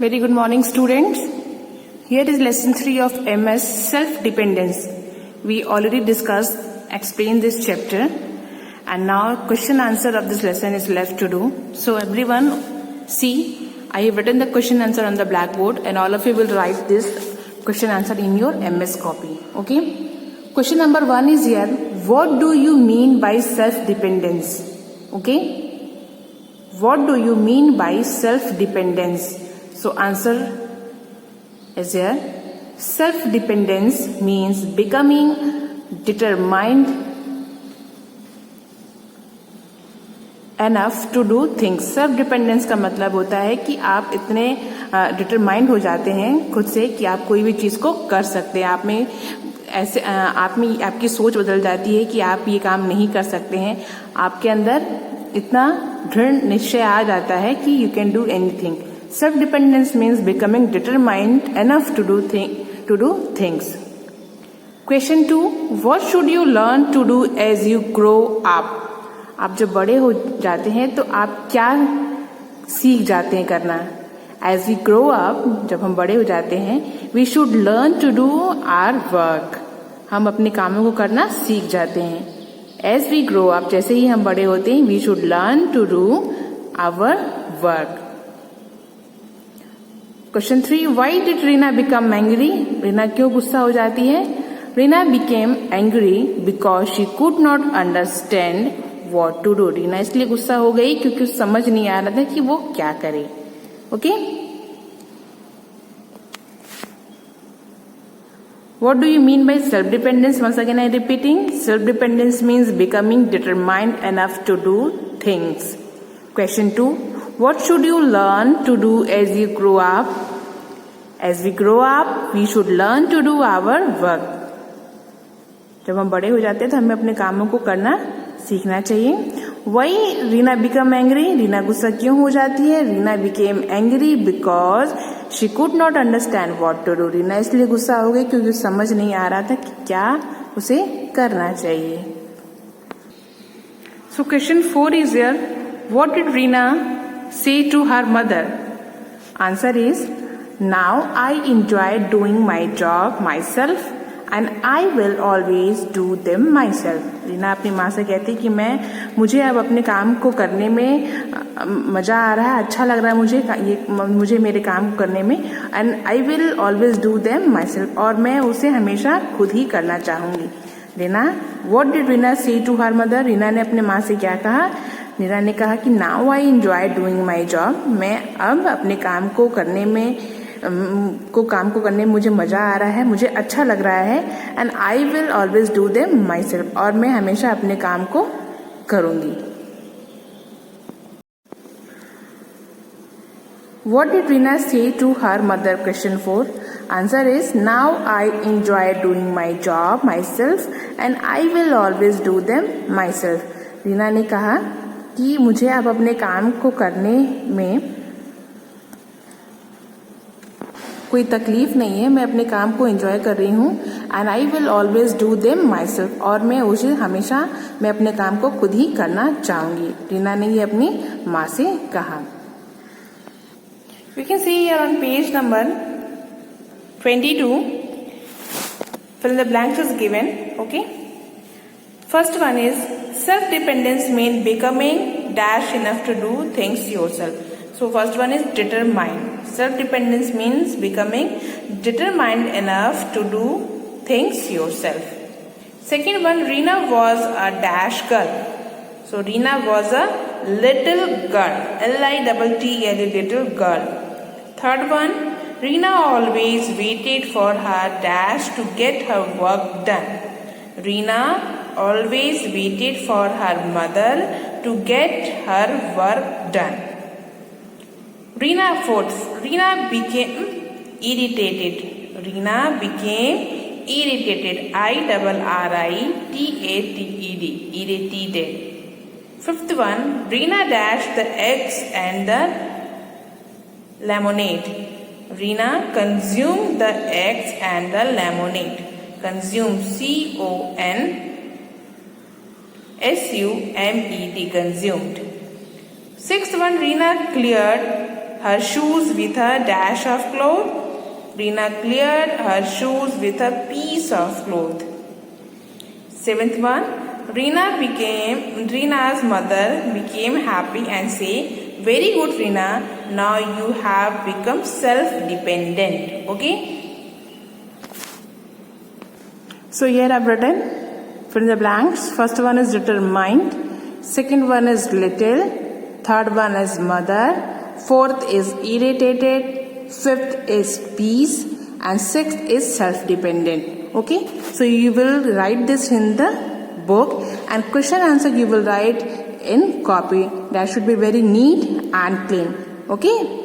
Very good morning, students. Here is lesson 3 of MS self-dependence. We already discussed, explained this chapter, and now question answer of this lesson is left to do. So everyone, see, I have written the question answer on the blackboard, and all of you will write this question answer in your MS copy. Okay? Question number 1 is here. What do you mean by self-dependence? Okay? What do you mean by self-dependence? So answer is here. Self-dependence means becoming determined enough to do things. Self-dependence का मतलब होता है कि आप इतने determined हो जाते हैं खुद से कि आप कोई भी चीज़ को कर सकते हैं. आप में ऐसे आपकी सोच बदल जाती है कि आप ये काम नहीं कर सकते हैं. आपके अंदर इतना दृढ़ निश्चय आ जाता है कि you can do anything. Self-dependence means becoming determined enough to do things. Question 2. What should you learn to do as you grow up? आप जब बड़े हो जाते हैं तो आप क्या सीख जाते हैं करना? As we grow up, जब हम बड़े हो जाते हैं, we should learn to do our work. हम अपने कामों को करना सीख जाते हैं. As we grow up, जैसे ही हम बड़े होते हैं, we should learn to do our work. Question 3. Why did Reena become angry? Reena क्यों गुस्सा हो जाती है? Reena became angry because she could not understand what to do. Reena इसलिए गुस्सा हो गई क्योंकि उसे समझ नहीं आ रहा था कि वो क्या करे. Okay? What do you mean by self-dependence? Once again I am repeating. Self-dependence means becoming determined enough to do things. Question 2. What should you learn to do as you grow up? As we grow up, we should learn to do our work. जब हम बड़े हो जाते हैं तो हमें अपने कामों को करना सीखना चाहिए. Why Reena become angry? Reena गुस्सा क्यों हो जाती है? Reena became angry because she could not understand what to do. Reena इसलिए गुस्सा हो गई क्योंकि समझ नहीं आ रहा था कि क्या उसे करना चाहिए. So question 4 is here. What did Reena say to her mother? Answer is, now I enjoy doing my job myself and I will always do them myself. Reena अपनी माँ से कहती कि मुझे अब अपने काम को करने में मज़ा आ रहा है, अच्छा लग रहा है मुझे मेरे काम करने में, and I will always do them myself, और मैं उसे हमेशा खुद ही करना चाहूँगी. Reena, what did Reena say to her mother? Reena ने अपने माँ से क्या कहा? रीना ने कहा कि now I enjoy doing my job. मैं अब अपने काम को करने में मुझे मज़ा आ रहा है, मुझे अच्छा लग रहा है. And I will always do them my self, और मैं हमेशा अपने काम को करूँगी. What did Reena say to her mother? Question 4. Answer is, now I enjoy doing my job myself and I will always do them myself. Reena ने कहा कि मुझे अब अपने काम को करने में कोई तकलीफ नहीं है, मैं अपने काम को एंजॉय कर रही हूँ. And I will always do them my self, और मैं अपने काम को खुद ही करना चाहूँगी. रीना ने ये अपनी माँ से कहा. We can see here on page number 22, fill in the blanks is given. Okay. First one is, self-dependence means becoming dash enough to do things yourself. So first one is determined. Self-dependence means becoming determined enough to do things yourself. Second one, Reena was a dash girl. So Reena was a little girl. L-I-T-T-L, little girl. Third one, Reena always waited for her dash to get her work done. Reena always waited for her mother to get her work done. Reena became irritated. Reena became irritated. I-R-R-I-T-A-T-E-D. Irritated. Fifth one, Reena dashed the eggs and the lemonade. Reena consumed the eggs and the lemonade. Consume, C-O-N-S-U-M-E-D, consumed. Sixth one, Reena cleared her shoes with a dash of cloth. Reena cleared her shoes with a piece of cloth. 7th one, Reena's mother became happy and say, very good Reena, now you have become self-dependent. Okay. So here I've written, fill in the blanks. First one is determined. Second one is little. Third one is mother. Fourth is irritated. Fifth is peace. And sixth is self-dependent. Okay. So you will write this in the book, and question answer you will write in copy. That should be very neat and clean. Okay.